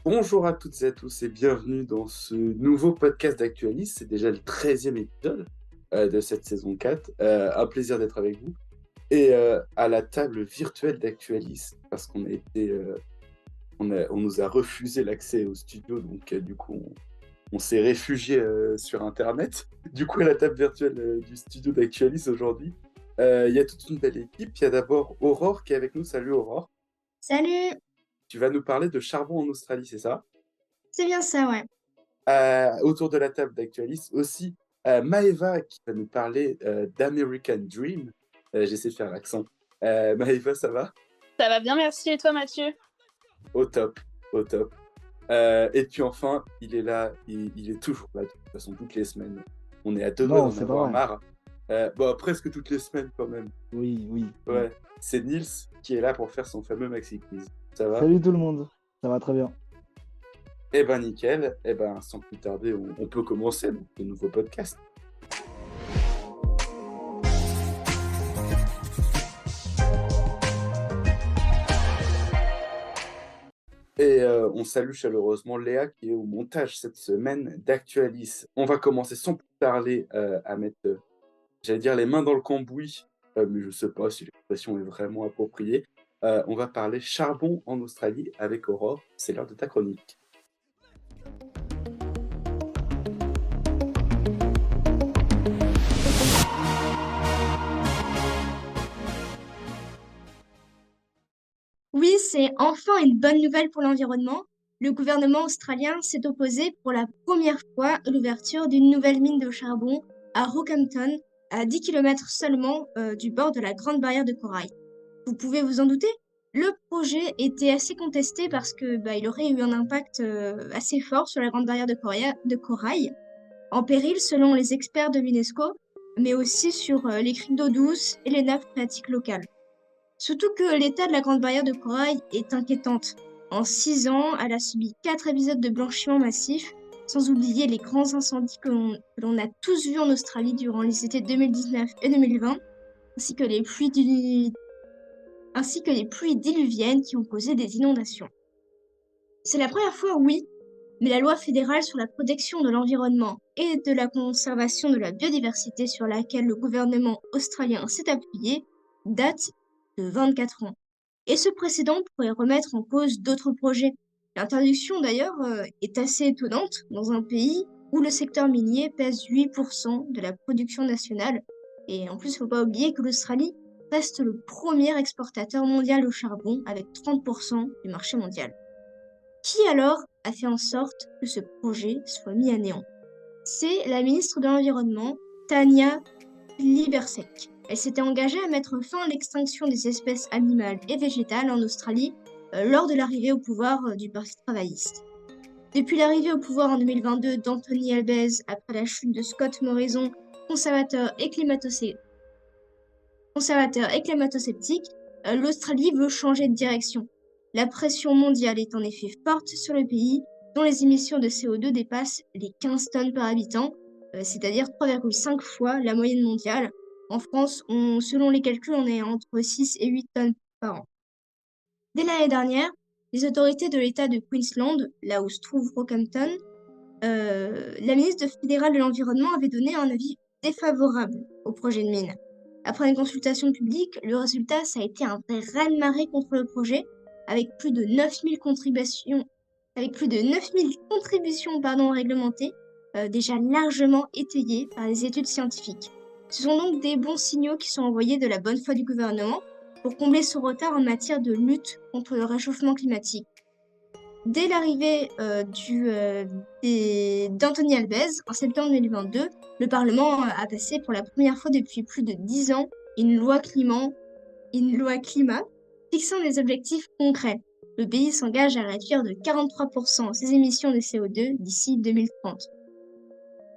Bonjour à toutes et à tous et bienvenue dans ce nouveau podcast d'Actualis. C'est déjà le 13e épisode de cette saison 4. Un plaisir d'être avec vous. Et à la table virtuelle d'Actualis, parce qu'on a été, on nous a refusé l'accès au studio, donc du coup on s'est réfugié sur Internet. Du coup à la table virtuelle du studio d'Actualis aujourd'hui, il y a toute une belle équipe. Il y a d'abord Aurore qui est avec nous. Salut Aurore. Salut! Tu vas nous parler de charbon en Australie, c'est ça? C'est bien ça, ouais. Autour de la table d'Actualis aussi, Maëva qui va nous parler, d'American Dream. J'essaie de faire l'accent. Maëva, ça va? Ça va bien, merci. Et toi, Mathieu? Au top, au top. Et puis enfin, il est là, il est toujours là de toute façon toutes les semaines. On est à 2 doigts Non, d'en c'est pas avoir vrai. marre. Bon, presque toutes les semaines quand même. Oui, oui, oui. Ouais, c'est Nils qui est là pour faire son fameux maxi quiz. Ça va? Salut tout le monde, ça va très bien. Eh ben nickel, eh ben sans plus tarder, on peut commencer donc le nouveau podcast. Et on salue chaleureusement Léa qui est au montage cette semaine d'Actualis. On va commencer sans plus tarder à mettre, j'allais dire les mains dans le cambouis, mais je sais pas si l'expression est vraiment appropriée. On va parler charbon en Australie avec Aurore. C'est l'heure de ta chronique. Oui, c'est enfin une bonne nouvelle pour l'environnement. Le gouvernement australien s'est opposé pour la première fois à l'ouverture d'une nouvelle mine de charbon à Rockhampton, à 10 km seulement du bord de la Grande Barrière de Corail. Vous pouvez vous en douter? Le projet était assez contesté parce que il aurait eu un impact assez fort sur la Grande Barrière de Corail, en péril selon les experts de l'UNESCO, mais aussi sur les cryptes d'eau douce et les nappes phréatiques locales. Surtout que l'état de la Grande Barrière de Corail est inquiétante. En 6 ans, elle a subi 4 épisodes de blanchiment massif, sans oublier les grands incendies que l'on a tous vus en Australie durant les étés 2019 et 2020, ainsi que ainsi que les pluies diluviennes qui ont causé des inondations. C'est la première fois, oui, mais la loi fédérale sur la protection de l'environnement et de la conservation de la biodiversité sur laquelle le gouvernement australien s'est appuyé date de 24 ans. Et ce précédent pourrait remettre en cause d'autres projets. L'interdiction d'ailleurs est assez étonnante dans un pays où le secteur minier pèse 8% de la production nationale. Et en plus, il ne faut pas oublier que l'Australie reste le premier exportateur mondial au charbon avec 30% du marché mondial. Qui alors a fait en sorte que ce projet soit mis à néant? C'est la ministre de l'Environnement, Tania Plibersek. Elle s'était engagée à mettre fin à l'extinction des espèces animales et végétales en Australie lors de l'arrivée au pouvoir du Parti travailliste. Depuis l'arrivée au pouvoir en 2022 d'Anthony Albanese après la chute de Scott Morrison, conservateur et climato-sceptique, l'Australie veut changer de direction. La pression mondiale est en effet forte sur le pays, dont les émissions de CO2 dépassent les 15 tonnes par habitant, c'est-à-dire 3,5 fois la moyenne mondiale. En France, selon les calculs, on est entre 6 et 8 tonnes par an. Dès l'année dernière, les autorités de l'État de Queensland, là où se trouve Rockhampton, la ministre fédérale de l'Environnement avait donné un avis défavorable au projet de mine. Après une consultation publique, le résultat, ça a été un vrai raz-de-marée contre le projet, avec plus de 9000 contributions, réglementées, déjà largement étayées par les études scientifiques. Ce sont donc des bons signaux qui sont envoyés de la bonne foi du gouvernement pour combler son retard en matière de lutte contre le réchauffement climatique. Dès l'arrivée d'Anthony Albanese, en septembre 2022, le Parlement a passé pour la première fois depuis plus de 10 ans une loi climat fixant des objectifs concrets. Le pays s'engage à réduire de 43% ses émissions de CO2 d'ici 2030.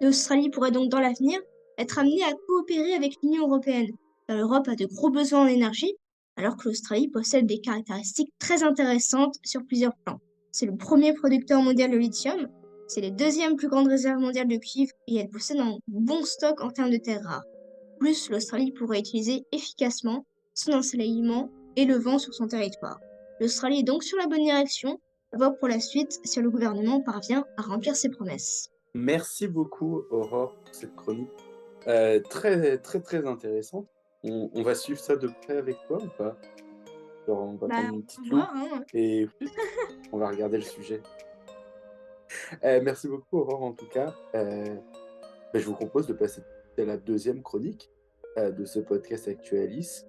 L'Australie pourrait donc dans l'avenir être amenée à coopérer avec l'Union européenne, car l'Europe a de gros besoins en énergie, alors que l'Australie possède des caractéristiques très intéressantes sur plusieurs plans. C'est le premier producteur mondial de lithium, c'est les deuxièmes plus grandes réserves mondiales de cuivre et elle possède un bon stock en termes de terres rares. Plus, l'Australie pourrait utiliser efficacement son ensoleillement et le vent sur son territoire. L'Australie est donc sur la bonne direction À voir pour la suite si le gouvernement parvient à remplir ses promesses. Merci beaucoup, Aurore, pour cette chronique très, très, très intéressante. On va suivre ça de près avec toi ou pas? Genre, on va Bah, prendre une on petite va loupe voir, hein. et on va regarder le sujet. Merci beaucoup, Aurore, en tout cas. Je vous propose de passer à la deuxième chronique de ce podcast Actualis.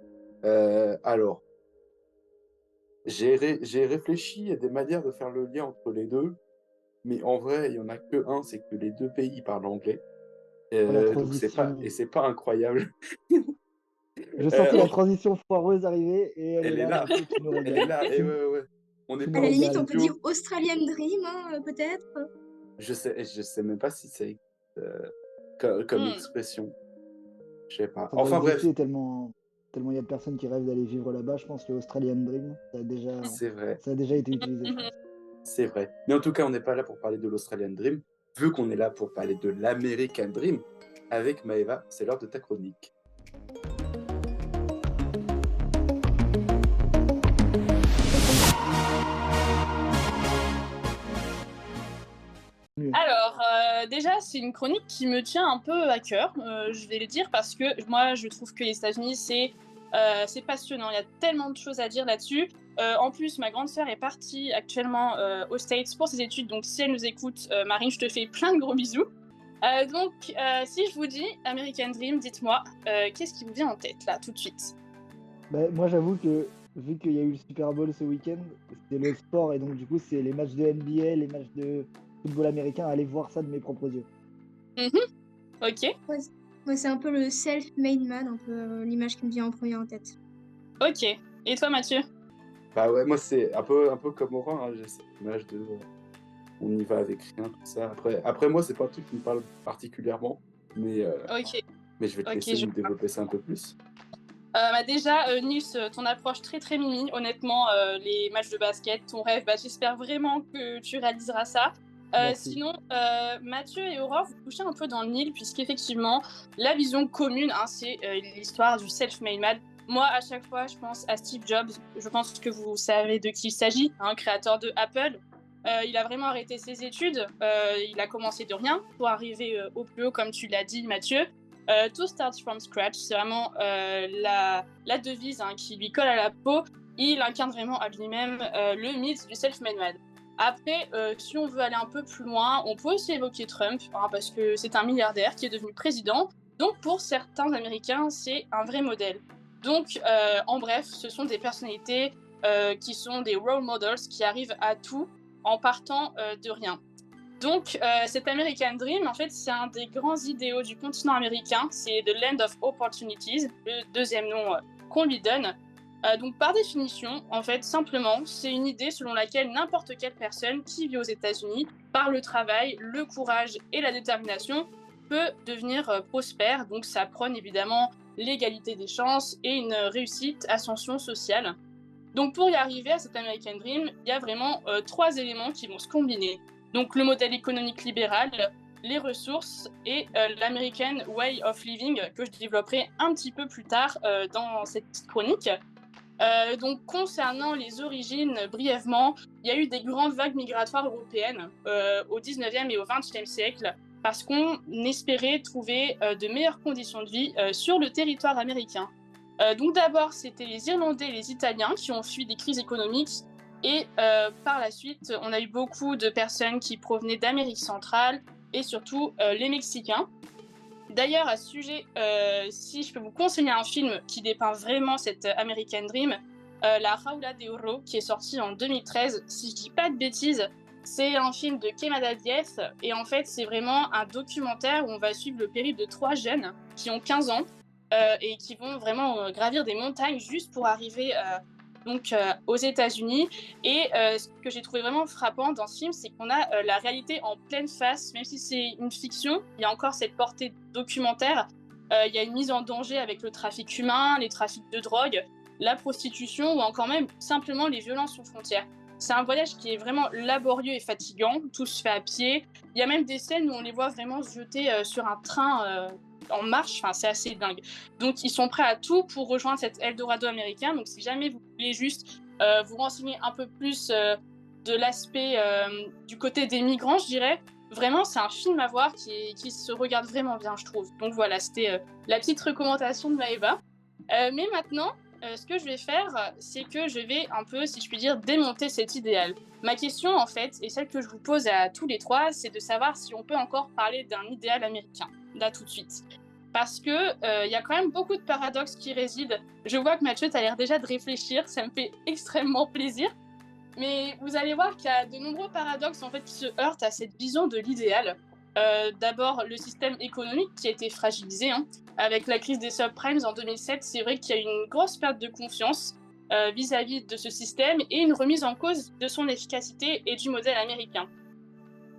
Alors, j'ai réfléchi à des manières de faire le lien entre les deux, mais en vrai, il y en a que un, c'est que les deux pays parlent anglais. La Donc transition. c'est pas incroyable. Je sentais la On transition foireuse arriver et elle est Elle est là, là, du coup, tu nous elle est régales. là et ouais, ouais, ouais. On n'est Tu À nous pas la en limite, on régales. peut dire studio. Australian Dream, peut-être. Je sais même pas si c'est comme Hmm. expression. Je sais pas. Ça doit Enfin bref, exister tellement il y a de personnes qui rêvent d'aller vivre là-bas. Je pense que l'Australian Dream, c'est vrai, ça a déjà été utilisé, je Mhm. pense. c'est vrai. Mais en tout cas, on n'est pas là pour parler de l'Australian Dream, vu qu'on est là pour parler de l'American Dream. Avec Maëva, c'est l'heure de ta chronique. Mieux. Alors, déjà, c'est une chronique qui me tient un peu à cœur, je vais le dire, parce que moi, je trouve que les États-Unis, c'est passionnant. Il y a tellement de choses à dire là-dessus. En plus, ma grande sœur est partie actuellement aux States pour ses études, donc si elle nous écoute, Marine, je te fais plein de gros bisous. Donc, si je vous dis American Dream, dites-moi, qu'est-ce qui vous vient en tête, là, tout de suite? Moi, j'avoue que vu qu'il y a eu le Super Bowl ce week-end, c'est le sport et donc du coup, c'est les matchs de NBA, les matchs de football américain, aller voir ça de mes propres yeux. Mhm. Ok, Ouais, c'est un peu le self-made man, un peu l'image qui me vient en premier en tête. ok. Et toi, Mathieu? Bah ouais, moi c'est un peu comme Aurore, hein, j'ai cette image de on y va avec rien, tout ça. Après moi, c'est pas un truc qui me parle particulièrement, mais, euh, Ok, mais je vais te ok, laisser je nous développer ça un peu plus. Déjà, Nils, ton approche très très mimi, honnêtement, les matchs de basket, ton rêve, j'espère vraiment que tu réaliseras ça. Merci. Sinon, Mathieu et Aurore, vous touchez un peu dans le mille, puisqu'effectivement, la vision commune, hein, c'est l'histoire du self-made man. Moi, à chaque fois, je pense à Steve Jobs. Je pense que vous savez de qui il s'agit, hein, créateur de Apple. Il a vraiment arrêté ses études. Il a commencé de rien pour arriver au plus haut, comme tu l'as dit, Mathieu. To start from scratch, c'est vraiment la devise, hein, qui lui colle à la peau. Il incarne vraiment à lui-même le mythe du self-made man. Après, si on veut aller un peu plus loin, on peut aussi évoquer Trump, hein, parce que c'est un milliardaire qui est devenu président. Donc pour certains Américains, c'est un vrai modèle. Donc en bref, ce sont des personnalités qui sont des role models, qui arrivent à tout en partant de rien. Donc, cet American Dream, en fait, c'est un des grands idéaux du continent américain. C'est The Land of Opportunities, le deuxième nom qu'on lui donne. Donc, par définition, en fait, simplement, c'est une idée selon laquelle n'importe quelle personne qui vit aux États-Unis, par le travail, le courage et la détermination, peut devenir prospère. Donc, ça prône évidemment l'égalité des chances et une réussite, ascension sociale. Donc, pour y arriver à cet American Dream, il y a vraiment trois éléments qui vont se combiner. Donc le modèle économique libéral, les ressources et l'American Way of Living, que je développerai un petit peu plus tard dans cette petite chronique. Donc concernant les origines, brièvement, il y a eu des grandes vagues migratoires européennes au 19e et au 20e siècle parce qu'on espérait trouver de meilleures conditions de vie sur le territoire américain. Donc d'abord, c'était les Irlandais et les Italiens qui ont fui des crises économiques. Et par la suite, on a eu beaucoup de personnes qui provenaient d'Amérique centrale et surtout les Mexicains. D'ailleurs, à ce sujet, si je peux vous conseiller un film qui dépeint vraiment cette American Dream, La Jaula de Oro, qui est sorti en 2013, si je dis pas de bêtises, c'est un film de Quemada Diez, et en fait, c'est vraiment un documentaire où on va suivre le périple de trois jeunes qui ont 15 ans et qui vont vraiment gravir des montagnes juste pour arriver aux États-Unis. Et ce que j'ai trouvé vraiment frappant dans ce film, c'est qu'on a la réalité en pleine face, même si c'est une fiction, il y a encore cette portée documentaire. Il y a une mise en danger avec le trafic humain, les trafics de drogue, la prostitution ou encore même simplement les violences aux frontières. C'est un voyage qui est vraiment laborieux et fatigant, tout se fait à pied. Il y a même des scènes où on les voit vraiment se jeter sur un train en marche, enfin, c'est assez dingue. Donc ils sont prêts à tout pour rejoindre cet Eldorado américain. Donc si jamais vous voulez juste vous renseigner un peu plus de l'aspect du côté des migrants, je dirais. Vraiment, c'est un film à voir qui se regarde vraiment bien, je trouve. Donc voilà, c'était la petite recommandation de Maëva. Mais maintenant, ce que je vais faire, c'est que je vais un peu, si je puis dire, démonter cet idéal. Ma question, en fait, et celle que je vous pose à tous les trois, c'est de savoir si on peut encore parler d'un idéal américain, là tout de suite. Parce que y a quand même beaucoup de paradoxes qui résident. Je vois que Mathieu, tu as l'air déjà de réfléchir, ça me fait extrêmement plaisir. Mais vous allez voir qu'il y a de nombreux paradoxes en fait, qui se heurtent à cette vision de l'idéal. D'abord, le système économique qui a été fragilisé. Avec la crise des subprimes en 2007, c'est vrai qu'il y a une grosse perte de confiance vis-à-vis de ce système et une remise en cause de son efficacité et du modèle américain.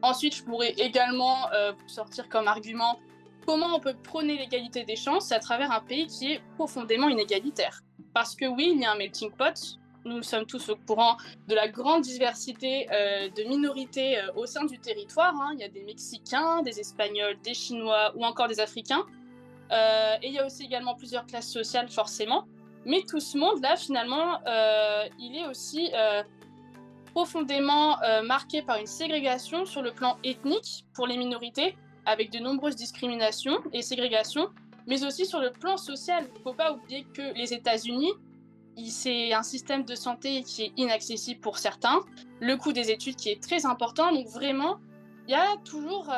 Ensuite, je pourrais également vous sortir comme argument comment on peut prôner l'égalité des chances à travers un pays qui est profondément inégalitaire. Parce que oui, il y a un melting pot. Nous sommes tous au courant de la grande diversité de minorités au sein du territoire. Il y a des Mexicains, des Espagnols, des Chinois ou encore des Africains. Et il y a aussi également plusieurs classes sociales, forcément. Mais tout ce monde-là, finalement, il est aussi profondément marqué par une ségrégation sur le plan ethnique pour les minorités, avec de nombreuses discriminations et ségrégations, mais aussi sur le plan social. Il ne faut pas oublier que les États-Unis, c'est un système de santé qui est inaccessible pour certains, le coût des études qui est très important, donc vraiment, il y a toujours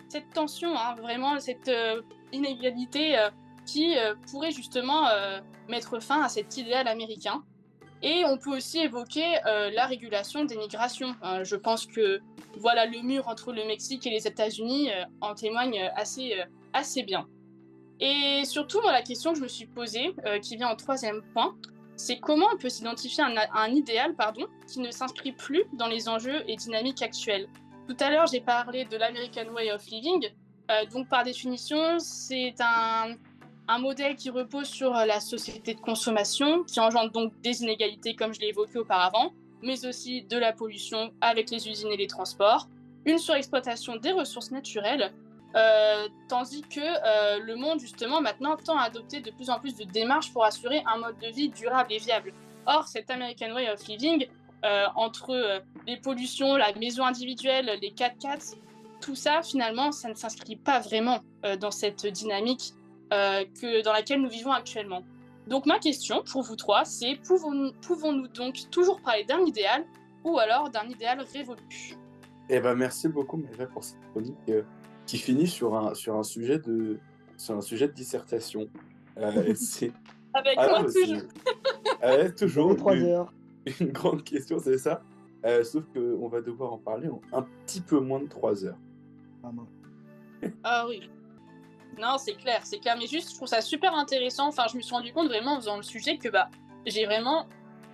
cette tension, vraiment cette inégalité qui pourrait justement mettre fin à cet idéal américain. Et on peut aussi évoquer la régulation des migrations. Je pense que voilà, le mur entre le Mexique et les États-Unis en témoigne assez bien. Et surtout, moi, la question que je me suis posée, qui vient en troisième point, c'est comment on peut s'identifier à un idéal qui ne s'inscrit plus dans les enjeux et dynamiques actuelles. Tout à l'heure, j'ai parlé de l'American Way of Living. Donc, par définition, c'est un modèle qui repose sur la société de consommation, qui engendre donc des inégalités, comme je l'ai évoqué auparavant, mais aussi de la pollution avec les usines et les transports, une surexploitation des ressources naturelles, tandis que le monde, justement, maintenant, tend à adopter de plus en plus de démarches pour assurer un mode de vie durable et viable. Or, cet American Way of Living, entre les pollutions, la maison individuelle, les 4x4, tout ça, finalement, ça ne s'inscrit pas vraiment dans cette dynamique dans laquelle nous vivons actuellement. Donc ma question pour vous trois, c'est pouvons-nous donc toujours parler d'un idéal ou alors d'un idéal révolu? Eh ben, merci beaucoup, Maëva, pour cette chronique qui finit sur un sujet de dissertation. C'est Avec moi toujours. toujours 3 heures. une grande question, c'est ça. Sauf qu'on va devoir en parler en un petit peu moins de 3 heures. Ah, non. Ah oui. Non, c'est clair. Mais juste, je trouve ça super intéressant. Enfin, je me suis rendu compte vraiment en faisant le sujet que j'ai vraiment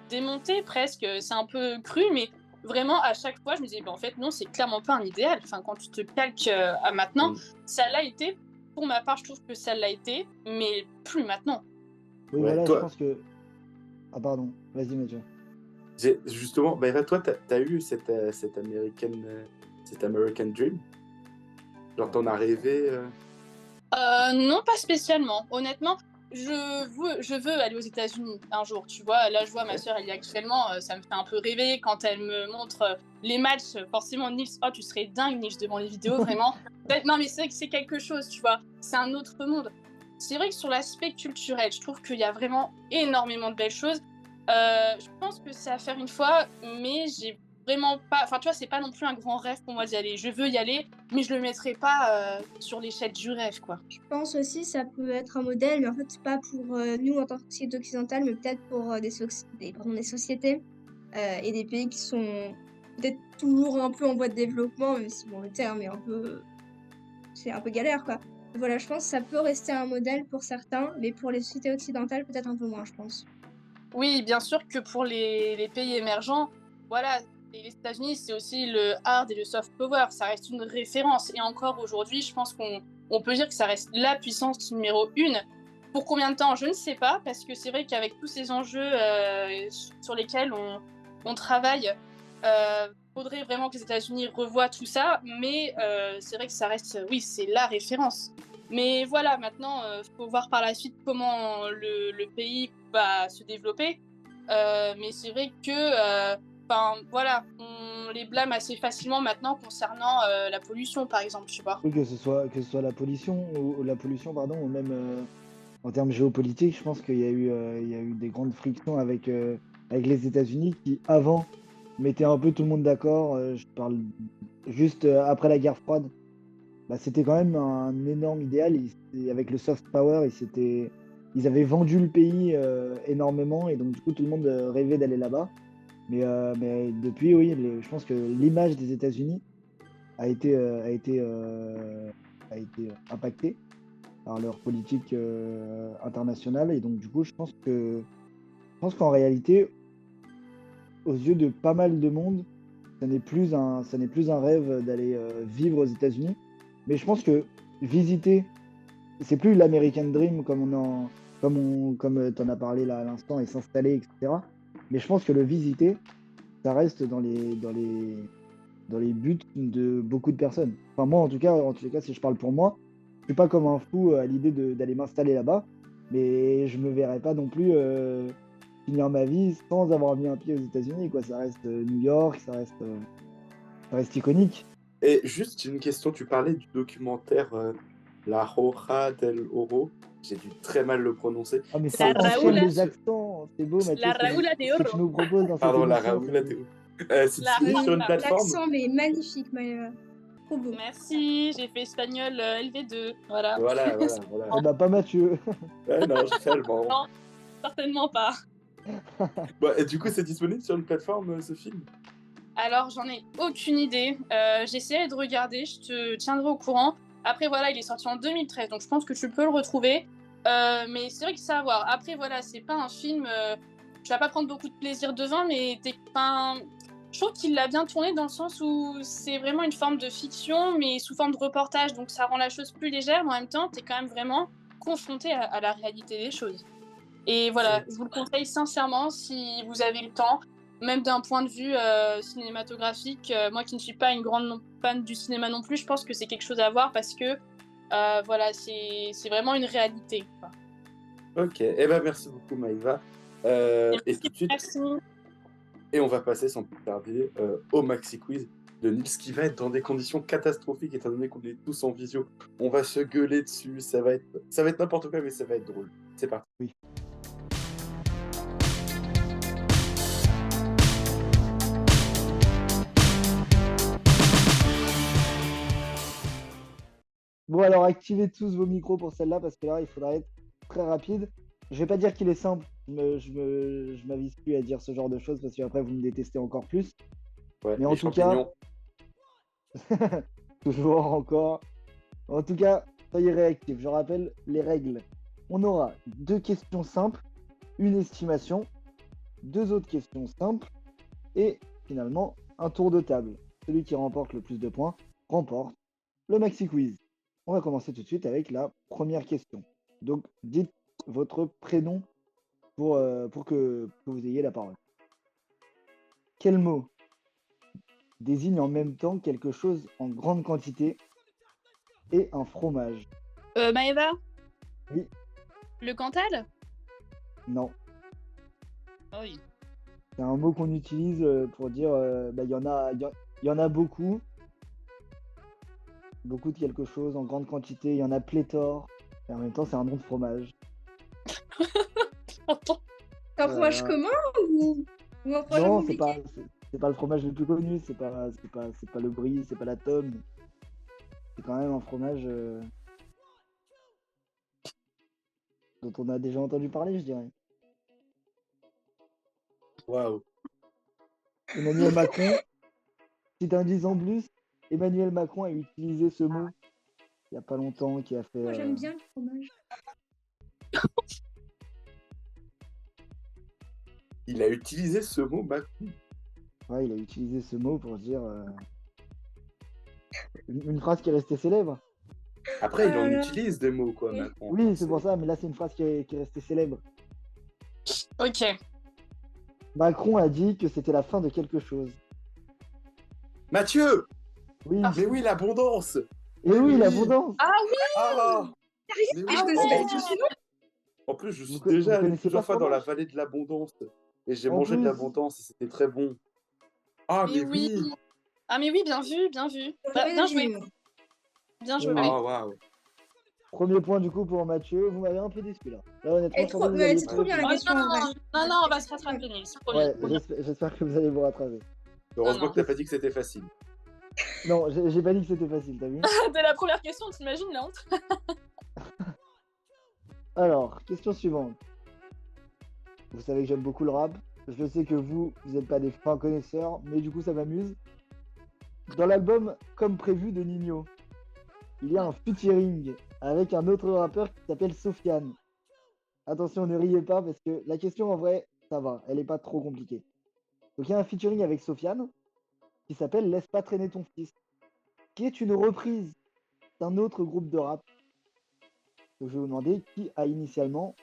démonté presque. C'est un peu cru, mais vraiment, à chaque fois, je me disais, en fait, non, c'est clairement pas un idéal. Enfin, quand tu te calques à maintenant, ça l'a été. Pour ma part, je trouve que ça l'a été, mais plus maintenant. Oui, Ouais, voilà, toi- je pense que. Ah, pardon, vas-y, Mathieu. Justement, Maëva, toi, t'as eu cet American Dream? Genre, t'en as rêvé Non, pas spécialement. Honnêtement, je veux aller aux États-Unis un jour. Tu vois, là, je vois ma sœur, elle y est actuellement. Ça me fait un peu rêver quand elle me montre les matchs. Forcément, Nils, oh, tu serais dingue, Nils, devant les vidéos, vraiment. Non, mais c'est vrai que c'est quelque chose, tu vois. C'est un autre monde. C'est vrai que sur l'aspect culturel, je trouve qu'il y a vraiment énormément de belles choses. Je pense que c'est à faire une fois, mais j'ai vraiment pas. Enfin, tu vois, c'est pas non plus un grand rêve pour moi d'y aller. Je veux y aller, mais je le mettrai pas sur l'échelle du rêve, quoi. Je pense aussi ça peut être un modèle, mais en fait, pas pour nous en tant que société occidentale, mais peut-être pour des sociétés et des pays qui sont peut-être toujours un peu en voie de développement, même si bon, le terme est c'est un peu galère, quoi. Voilà, je pense que ça peut rester un modèle pour certains, mais pour les sociétés occidentales, peut-être un peu moins, je pense. Oui, bien sûr que pour les pays émergents, voilà, et les États-Unis, c'est aussi le hard et le soft power. Ça reste une référence. Et encore aujourd'hui, je pense qu'on peut dire que ça reste la puissance numéro 1. Pour combien de temps, je ne sais pas, parce que c'est vrai qu'avec tous ces enjeux sur lesquels on travaille, faudrait vraiment que les États-Unis revoient tout ça. Mais c'est vrai que ça reste, oui, c'est la référence. Mais voilà, maintenant, faut voir par la suite comment le pays va se développer. Mais c'est vrai que voilà, on les blâme assez facilement maintenant concernant la pollution, par exemple, tu vois. Oui, que ce soit la pollution pardon, ou même en termes géopolitiques, je pense il y a eu des grandes frictions avec les États-Unis qui avant mettaient un peu tout le monde d'accord. Je parle juste après la guerre froide. Bah, c'était quand même un énorme idéal. Avec le soft power, ils avaient vendu le pays énormément et donc du coup tout le monde rêvait d'aller là-bas. Mais depuis, oui, je pense que l'image des États-Unis a été, impactée par leur politique internationale. Et donc, du coup, je pense qu'en réalité, aux yeux de pas mal de monde, ça n'est plus un rêve d'aller vivre aux États-Unis. Mais je pense que visiter, c'est plus l'American Dream comme t'en as parlé là à l'instant et s'installer, etc. Mais je pense que le visiter, ça reste dans les buts de beaucoup de personnes. Enfin, moi, en tous les cas, si je parle pour moi, je suis pas comme un fou à l'idée d'aller m'installer là-bas, mais je me verrais pas non plus finir ma vie sans avoir mis un pied aux États-Unis, quoi. Ça reste New York, ça reste iconique. Et juste une question, tu parlais du documentaire La Roja del Oro. J'ai dû très mal le prononcer. Ah, mais C'est ça La enchaîne Raoula, les accents, c'est beau, Mathieu, la Raoula de ce que Oro. tu nous proposes dans cette Pardon, La émission. Raoula del Oro. C'est La disponible sur une Raoula. plateforme? L'accent, mais magnifique, Maëva. Trop beau. Merci, j'ai fait espagnol LV2, voilà. Voilà. Eh bah, pas Mathieu. Ouais, non, j'ai fait allemand. Non, certainement pas. Bah, et du coup, c'est disponible sur une plateforme, ce film? Alors, j'en ai aucune idée. J'essaierai de regarder, je te tiendrai au courant. Après, voilà, il est sorti en 2013, donc je pense que tu peux le retrouver. Mais c'est vrai que ça à voir. Après, voilà, c'est pas un film. Tu vas pas prendre beaucoup de plaisir devant, mais je trouve qu'il l'a bien tourné dans le sens où c'est vraiment une forme de fiction, mais sous forme de reportage, donc ça rend la chose plus légère, mais en même temps, t'es quand même vraiment confronté à la réalité des choses. Et voilà, je vous le conseille sincèrement si vous avez le temps, même d'un point de vue cinématographique. Moi qui ne suis pas une grande fan du cinéma non plus, je pense que c'est quelque chose à voir parce que voilà, c'est vraiment une réalité, quoi. Ok, eh ben merci beaucoup Maïva. Et tout de suite, Merci. et on va passer sans plus tarder au Maxi Quiz de Nils qui va être dans des conditions catastrophiques étant donné qu'on est tous en visio. On va se gueuler dessus, ça va être n'importe quoi mais ça va être drôle. C'est parti. Oui. Bon, alors activez tous vos micros pour celle-là parce que là, il faudra être très rapide. Je vais pas dire qu'il est simple. Je m'avise plus à dire ce genre de choses parce qu'après vous me détestez encore plus. Ouais, Mais en les tout cas, champignons. toujours encore. En tout cas, soyez réactifs. Je rappelle les règles. On aura 2 questions simples, une estimation, 2 autres questions simples et finalement un tour de table. Celui qui remporte le plus de points remporte le Maxi Quiz. On va commencer tout de suite avec la première question. Donc, dites votre prénom pour que vous ayez la parole. Quel mot désigne en même temps quelque chose en grande quantité et un fromage? Maëva? Oui. Le Cantal? Non. Oui. C'est un mot qu'on utilise pour dire il y en a beaucoup. Beaucoup de quelque chose en grande quantité. Il y en a pléthore. Et en même temps, c'est un nom de fromage. Un fromage commun ou un fromage Non, compliqué? c'est pas le fromage le plus connu. C'est pas le brie, c'est pas la tome. C'est quand même un fromage dont on a déjà entendu parler, je dirais. Waouh. Emmanuel Macron, petit indice en plus, Emmanuel Macron a utilisé ce mot il y a pas longtemps, qui a fait. Moi, j'aime bien le fromage. Il a utilisé ce mot, Macron. Ouais, il a utilisé ce mot pour dire une phrase qui est restée célèbre. Après, il en là. utilise des mots, quoi, Oui. Macron. Oui, c'est pour ça, mais là, c'est une phrase qui est restée célèbre. Ok. Macron a dit que c'était la fin de quelque chose. Mathieu! Oui, Mais oui, l'abondance! et oui, l'abondance. Ah oui! Ah! Mais Mais oui, je connaissais pas ouais. du tout ce nom. En plus, je suis Vous déjà allé connaissez plusieurs pas fois dans la fromage? vallée de l'abondance. Et j'ai En mangé de plus. l'abondance et c'était très bon. Ah, Mais mais oui. oui! Ah mais oui, bien vu, bien vu. Bah, J'aurais bien dit, joué, bien joué. Oui. Ah, waouh! Premier point du coup pour Mathieu. Vous m'avez un peu déçu là. Là honnêtement, Elle est je pensais que vous mais alliez c'est trop trouver bien plus la Oh vite. question en vrai. non, on va se rattraper, Nils, promis, Ouais, promis. j'espère que vous allez vous rattraper. Heureusement non. que t'as pas dit que c'était facile. Non, j'ai pas dit que c'était facile, t'as vu? Dès la première question, t'imagines la honte? Alors, question suivante. Vous savez que j'aime beaucoup le rap. Je sais que vous n'êtes pas des fins connaisseurs, mais du coup ça m'amuse. Dans l'album Comme prévu de Nino, il y a un featuring avec un autre rappeur qui s'appelle Sofiane. Attention, ne riez pas parce que la question en vrai, ça va, elle est pas trop compliquée. Donc il y a un featuring avec Sofiane qui s'appelle Laisse pas traîner ton fils, qui est une reprise d'un autre groupe de rap. Donc je vais vous demander qui a initialement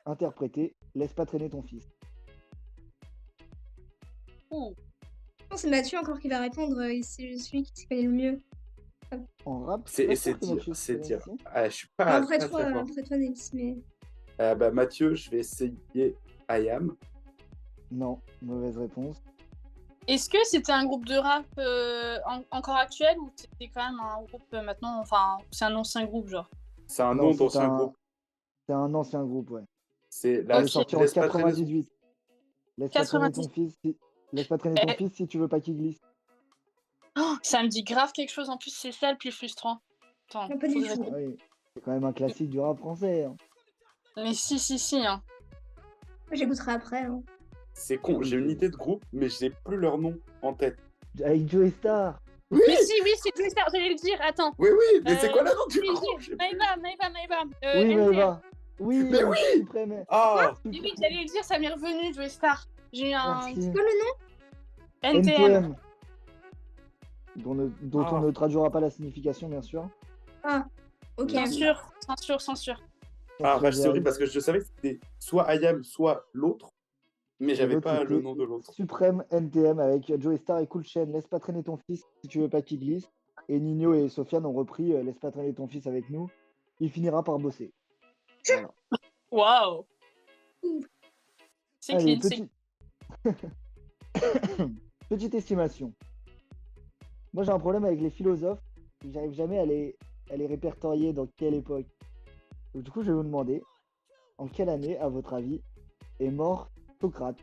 interprété Laisse pas traîner ton fils. Ouh. Je pense que c'est Mathieu encore qui va répondre. C'est celui qui s'y connaît le mieux. En rap, je suis C'est pas et sûr c'est que dire, Mathieu c'est connaisse, dire. si. Ah, je suis Non, pas très fort. après toi, Nils, mais. Bah, Mathieu, je vais essayer IAM. Non, mauvaise réponse. Est-ce que c'était un groupe de rap encore actuel ou c'était quand même un groupe maintenant, enfin, c'est un ancien groupe, genre? C'est un Non, nom c'est d'ancien un, groupe. c'est un ancien groupe, ouais. C'est Il la Ok. est sorti en Laisse pas traîner son. 98. Laisse pas traîner ton 90. fils si... Laisse pas traîner ton Eh, fils si tu veux pas qu'il glisse. oh, ça me dit grave quelque chose, en plus, c'est ça le plus frustrant. Attends, Non, pas du faudrait... tout. Ah oui, c'est quand même un classique du rap français, hein. Mais si, hein. J'écouterai après. Hein. C'est con, j'ai une idée de groupe, mais j'ai plus leur nom en tête. Avec Joey Star. Oui, Mais si, oui, c'est Joey Star, j'allais le dire, attends. oui, mais c'est quoi le nom du Oui, groupe? Je sais plus. Maïva. Oui, mais NTM. va. Oui, Mais oui. Suprême. Ah, Oui, j'allais le dire, ça m'est revenu, Joey Star. J'ai eu un Merci. Quoi le nom? NTM. NTM. Dont Ah. on ne traduira pas la signification, bien sûr. Ah, ok. Censure. Ah, Très c'est bien. horrible parce que je savais que c'était soit IAM, soit l'autre, mais Et j'avais l'autre, pas le c'était nom de l'autre. Suprême NTM avec Joey Star et Cool Chain. Laisse pas traîner ton fils si tu veux pas qu'il glisse. Et Nino et Sofiane ont repris Laisse pas traîner ton fils avec nous. Il finira par bosser. Voilà. Waouh. C'est Allez, clean, petite estimation. Moi, j'ai un problème avec les philosophes. J'arrive jamais à les répertorier dans quelle époque. Donc, du coup, je vais vous demander en quelle année, à votre avis, est mort Socrate?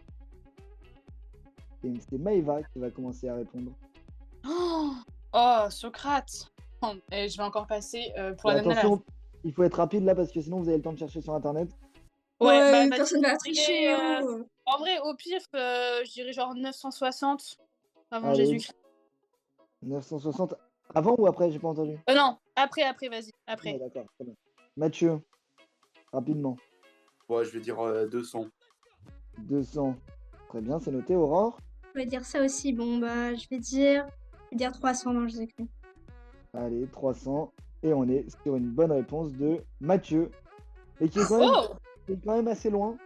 Et c'est Maëva qui va commencer à répondre. Oh, Socrate. Et je vais encore passer pour Et la nana. attention, il faut être rapide là parce que sinon vous avez le temps de chercher sur internet. Ouais, bah, personne va je tricher. dirais, Oh. en vrai, au pif, je dirais genre 960 avant Allez. Jésus-Christ. 960. Avant ou après? J'ai pas entendu. Non, après, vas-y, Ouais, après. d'accord, très bien. Mathieu, rapidement. Ouais, je vais dire 200. 200. Très bien, c'est noté. Aurore. Je vais dire ça aussi. Bon, bah, je vais dire 300 avant Jésus-Christ. Allez, 300. Et on est sur une bonne réponse de Mathieu. Et qui est quand même, Oh qui est quand même assez loin.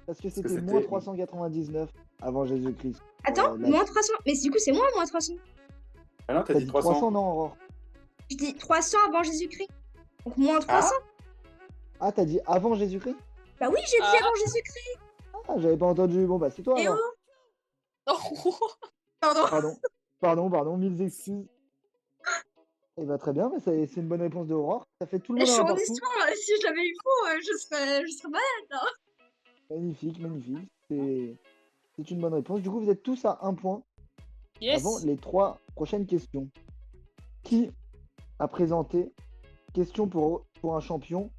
Parce que c'était moins 399 avant Jésus-Christ. Attends, Là, moins 300. Mais du coup, c'est moi, moins 300. Ah non, t'as t'as dit dit 300. 300, non, Aurore? Je dis 300 avant Jésus-Christ. Donc moins 300. Ah, t'as dit avant Jésus-Christ? Bah oui, j'ai dit Ah. avant Jésus-Christ. Ah, j'avais pas entendu. Bon, bah, c'est toi Eh alors. oh, pardon. Pardon, mille excuses. Eh bah, très bien, mais c'est une bonne réponse de Aurore. Ça fait tout le Je monde suis un en partout. histoire. Si je l'avais eu faux, je serais malade. Magnifique. C'est une bonne réponse. Du coup, vous êtes tous à un point avant Yes. les 3 prochaines questions. Qui a présenté question pour un champion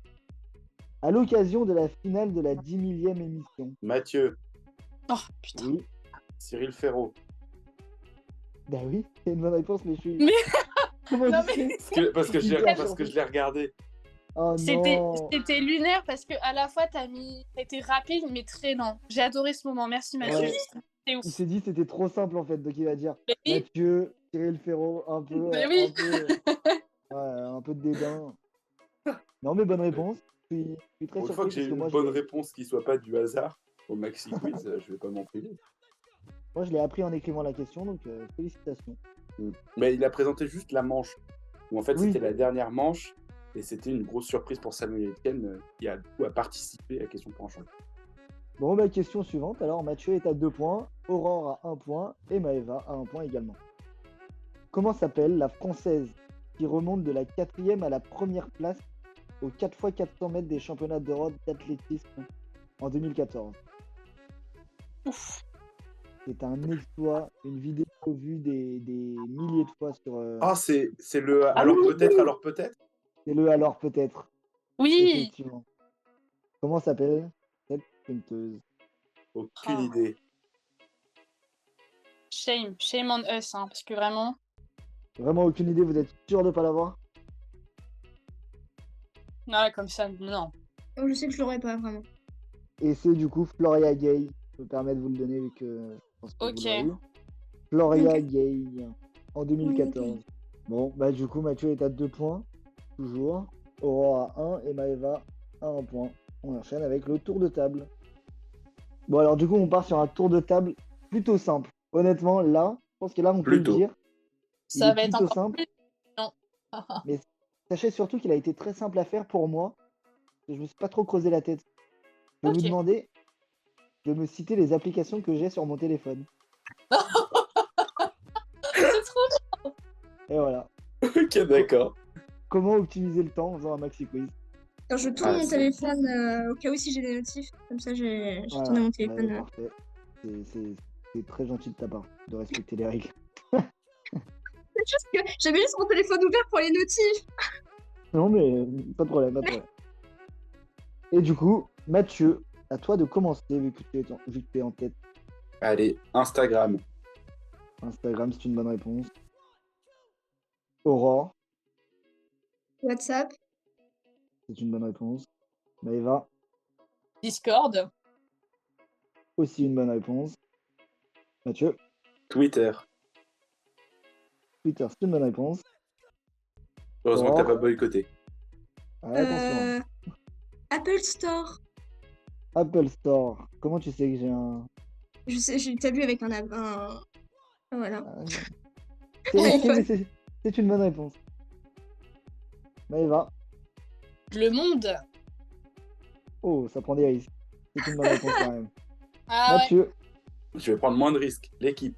à l'occasion de la finale de la 10 000e émission? Mathieu, Oh, putain. Oui, Cyril Ferraud. bah oui, c'est une bonne réponse, mais je suis. Mais- Comment Non, tu mais- sais? Parce que je l'ai regardé. Oh C'était non. lunaire parce que à la fois t'as été rapide mais très lent. J'ai adoré ce moment. Merci Mathieu. Ouais. C'est ouf. Il s'est dit c'était trop simple en fait, donc il va dire Mais oui. Mathieu, Cyril Ferraud, un peu, Mais oui. un peu de dédain. Non mais bonne réponse. Je suis très Pour une surpris fois que j'ai parce que une moi je bonne l'ai- réponse qui soit pas du hasard au Maxi Quiz, je vais pas m'en priver. moi, je l'ai appris en écrivant la question, donc félicitations. Mais il a présenté juste la manche. Où en fait, Oui. c'était la dernière manche. Et c'était une grosse surprise pour Samuel Etienne qui a participé à Question pour un champion. Bon, bah, question suivante. Alors, Mathieu est à 2 points, Aurore à 1 point et Maëva à 1 point également. Comment s'appelle la Française qui remonte de la 4e à la première place aux 4x400 mètres des championnats d'Europe d'athlétisme en 2014? Ouf. C'est un exploit, une vidéo vue des milliers de fois sur. Ah, c'est le Ah alors oui, peut-être, alors peut-être. C'est le alors peut-être, oui. effectivement. Comment s'appelle cette sprinteuse? Aucune Ah. idée. Shame on us, hein, parce que vraiment. Vraiment aucune idée, vous êtes sûr de pas l'avoir? Non, comme ça, non. Donc, je sais que je l'aurais pas vraiment. Et c'est du coup Floria Gay. Je me permets de vous le donner vu que je pense que vous Ok. l'aurez eu. Floria Ok. Gay en 2014. Ok. Bon, bah du coup Mathieu est à 2 points, toujours. Aurore à 1 et Maëva à 1 point. On enchaîne avec le tour de table. Bon alors du coup on part sur un tour de table plutôt simple. Honnêtement là, je pense que là on peut le Plutôt. dire. Il Ça est va être plutôt encore simple, plus. Non. mais sachez surtout qu'il a été très simple à faire pour moi. Je me suis pas trop creusé la tête. Je vais vous Ok. demander de me citer les applications que j'ai sur mon téléphone. C'est trop. Et voilà. Ok, d'accord. Comment optimiser le temps en faisant un maxi quiz? Alors, je tourne Ah, mon c'est téléphone au cas où si j'ai des notifs. Comme ça, j'ai tourné Voilà, mon bah, téléphone. parfait. C'est très gentil de ta part de respecter les règles. C'est juste que j'avais juste mon téléphone ouvert pour les notifs. Non mais pas de problème, pas de problème. Et du coup, Mathieu, à toi de commencer vu que tu es en tête. Allez, Instagram. Instagram, c'est une bonne réponse. Aurore, WhatsApp. c'est une bonne réponse. Maëva, Discord. aussi une bonne réponse. Mathieu, Twitter. Twitter, c'est une bonne réponse. Heureusement que t'as pas Aurore, boycotté. attention, hein. Apple Store. Apple Store, comment tu sais que j'ai un... Je sais, t'as vu avec voilà. Ah, c'est risqué, mais c'est une bonne réponse. Maëva, Le monde. oh, ça prend des risques. C'est une bonne réponse quand même. Ah ouais. Mathieu, Je vais prendre moins de risques. L'équipe.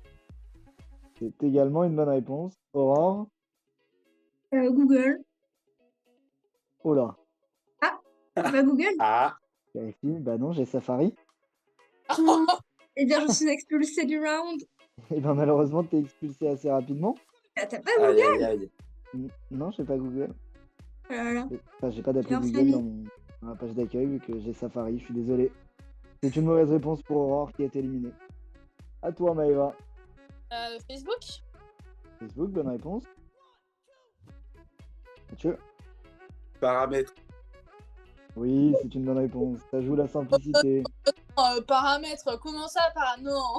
c'est également une bonne réponse. Aurore, Google. oh là, Bah, Google. Ah, vérifie, bah non, j'ai Safari. Eh bien, je suis expulsée du round. Et ben malheureusement, t'es expulsé assez rapidement. Ah, t'as pas aïe, Google. aïe, aïe. Non, j'ai pas Google. Voilà. Enfin, j'ai pas d'appli Leur Google famille. dans la page d'accueil vu que j'ai Safari, je suis désolé. C'est une mauvaise réponse pour Aurore qui est éliminée. À toi Maëva. Facebook. Facebook, bonne réponse. Mathieu. Paramètres. Oui, c'est une bonne réponse. Ça joue la simplicité. Paramètres. Comment ça, non.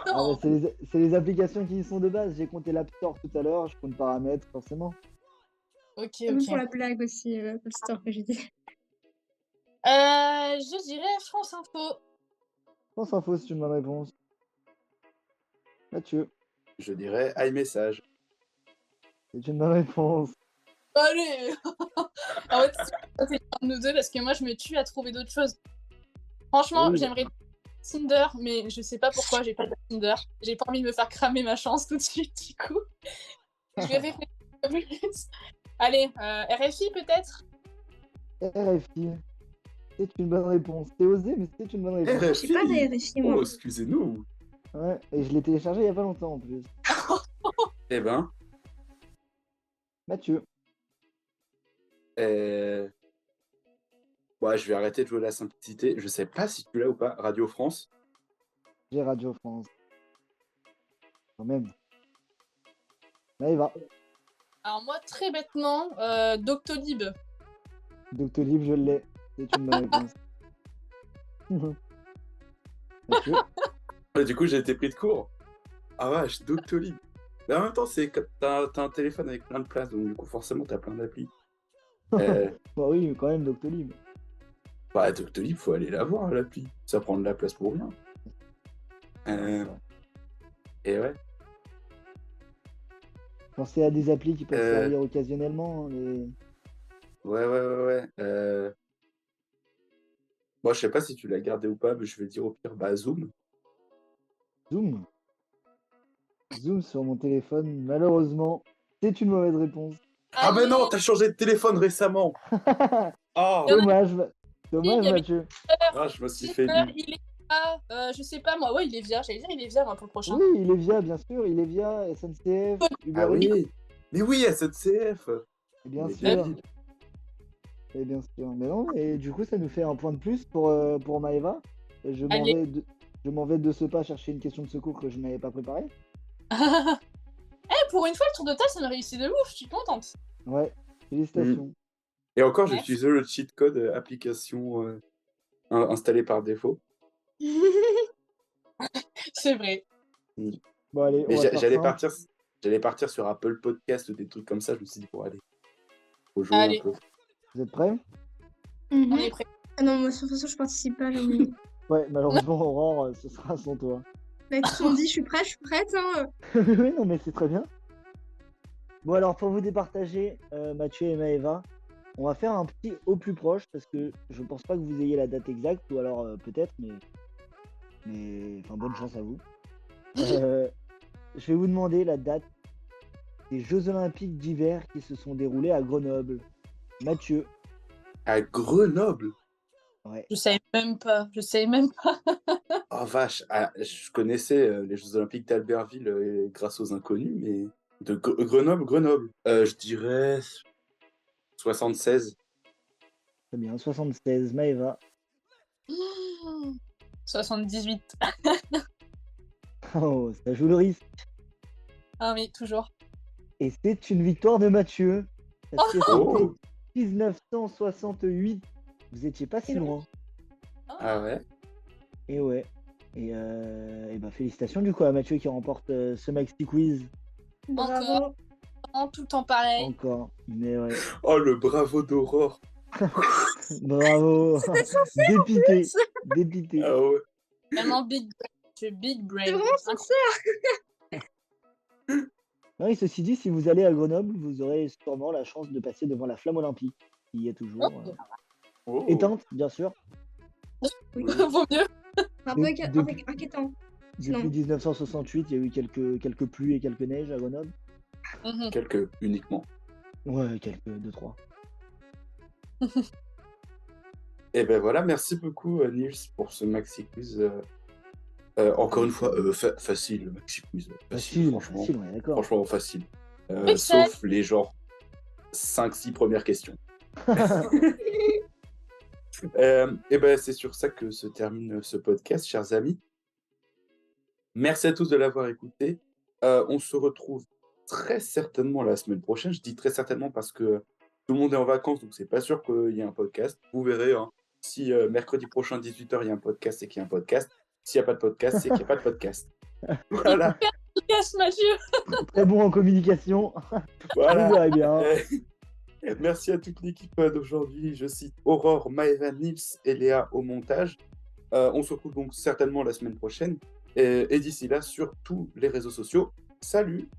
Ah, Non. bah, c'est les applications qui y sont de base. J'ai compté l'App Store tout à l'heure, je compte paramètres forcément. Ok, Même ok. pour la blague aussi, l'Apple Store que j'ai dit. Je dirais France Info. France Info, c'est une bonne réponse. Mathieu. Je dirais iMessage. C'est une bonne réponse. Allez. En fait, c'est un de nous deux parce que moi, je me tue à trouver d'autres choses. Franchement, Oui. j'aimerais Tinder, mais je sais pas pourquoi j'ai pas de Tinder. J'ai pas envie de me faire cramer ma chance tout de suite, du coup. Je vais réfléchir un peu plus. Allez, RFI peut-être. RFI. C'est une bonne réponse. C'est osé, mais c'est une bonne réponse. J'ai pas de RFI, moi. Oh, excusez-nous. Ouais, et je l'ai téléchargé il y a pas longtemps en plus. Eh ben, Mathieu. ouais, je vais arrêter de jouer à la simplicité. Je sais pas si tu l'as ou pas. Radio France. J'ai Radio France. Quand même. Maëva. Alors moi, très bêtement, Doctolib. Doctolib, je l'ai. C'est une bonne réponse. Mathieu. Ouais, du coup, j'ai été pris de court. Ah vache, Doctolib. Mais en même temps, c'est comme t'as un téléphone avec plein de places, donc du coup, forcément, t'as plein d'applis. Bah oui, mais quand même, Doctolib. Bah, Doctolib, faut aller la voir, l'appli. Ça prend de la place pour rien. Et ouais. Pensez à des applis qui peuvent servir occasionnellement. Ouais. Moi, je sais pas si tu l'as gardé ou pas, mais je vais dire au pire, bah, Zoom. Zoom. Zoom sur mon téléphone, malheureusement, c'est une mauvaise réponse. Ah, mais non, t'as changé de téléphone récemment. Oh, Il y en a Dommage, il y avait Mathieu. ah, je me suis fait Tinder, eu. il est pas, je sais pas moi, ouais, il est via, j'allais dire il est via moi pour le prochain. Oui, il est via, bien sûr, il est via SNCF, Uber Ah Eats, oui, mais oui, SNCF. et bien Mais sûr, débile. et bien sûr. Mais non, et du coup, ça nous fait un point de plus pour Maëva. Et Allez. je m'en vais de ce pas chercher une question de secours que je n'avais pas préparée. Pour une fois, le tour de table, ça m'a réussi de ouf, je suis contente. Ouais, félicitations. Et encore, j'ai Merci. utilisé le cheat code application installée par défaut. C'est vrai. Bon, allez, Mais on va faire j'allais partir sur Apple Podcast ou des trucs comme ça. Je me suis dit, bon, allez, faut jouer Allez. un peu. Vous êtes prêts? On est prêt. Ah non, moi, de toute façon, je participe pas, j'ai oublié. Ouais, malheureusement, Aurore, ce sera sans toi. Bah, écoute, on dit, je suis prête, hein. Oui, non, mais c'est très bien. Bon, alors, pour vous départager, Mathieu et Maëva, on va faire un petit au plus proche parce que je pense pas que vous ayez la date exacte, ou alors peut-être, mais enfin, bonne chance à vous. Je vais vous demander la date des Jeux Olympiques d'hiver qui se sont déroulés à Grenoble. Mathieu, À Grenoble. ouais. Je savais même pas. Oh vache, je connaissais les Jeux Olympiques d'Albertville grâce aux inconnus, mais de Grenoble. Je dirais 76. Très bien, 76, Maëva. 78. Oh, ça joue le risque. Ah oui, toujours. Et c'est une victoire de Mathieu. Parce que Oh. c'était 1968. Vous étiez pas si loin. Ah ouais. Et ouais. Et bah félicitations du coup à Mathieu qui remporte ce maxi quiz. Bravo. Tout le temps pareil. Encore. Mais ouais. Oh, le bravo d'Aurore. Bravo. Dépité. Dépité. Ah ouais. Vraiment big brain. Je suis big brain. C'est vraiment sincère. Non, et ceci dit, si vous allez à Grenoble, vous aurez sûrement la chance de passer devant la flamme olympique, qui est toujours Oh. éteinte, bien sûr. Oui. Vaut mieux. Un peu Depuis- inquiétant. Depuis Non. 1968, il y a eu quelques pluies et quelques neiges à Grenoble. Mhm. Quelques uniquement. Ouais, deux, trois. Et ben voilà, merci beaucoup Niels pour ce maxi quiz. Encore une fois, facile, le maxi quiz. Facile, franchement. facile, ouais, d'accord. Franchement, facile. Oui, Sauf les genre 5-6 premières questions. Et ben c'est sur ça que se termine ce podcast, chers amis. Merci à tous de l'avoir écouté. On se retrouve très certainement la semaine prochaine. Je dis très certainement parce que tout le monde est en vacances, donc c'est pas sûr qu'il y ait un podcast. Vous verrez, hein, si mercredi prochain 18h il y a un podcast, c'est qu'il y a un podcast. S'il n'y a pas de podcast, c'est qu'il n'y a pas de podcast. Voilà. Yes, Mathieu. Très bon en communication. Voilà. Vous verrez bien. Merci à toute l'équipe d'aujourd'hui. Je cite Aurore, Maëva, Niels et Léa au montage. On se retrouve donc certainement la semaine prochaine. Et d'ici là, sur tous les réseaux sociaux. Salut!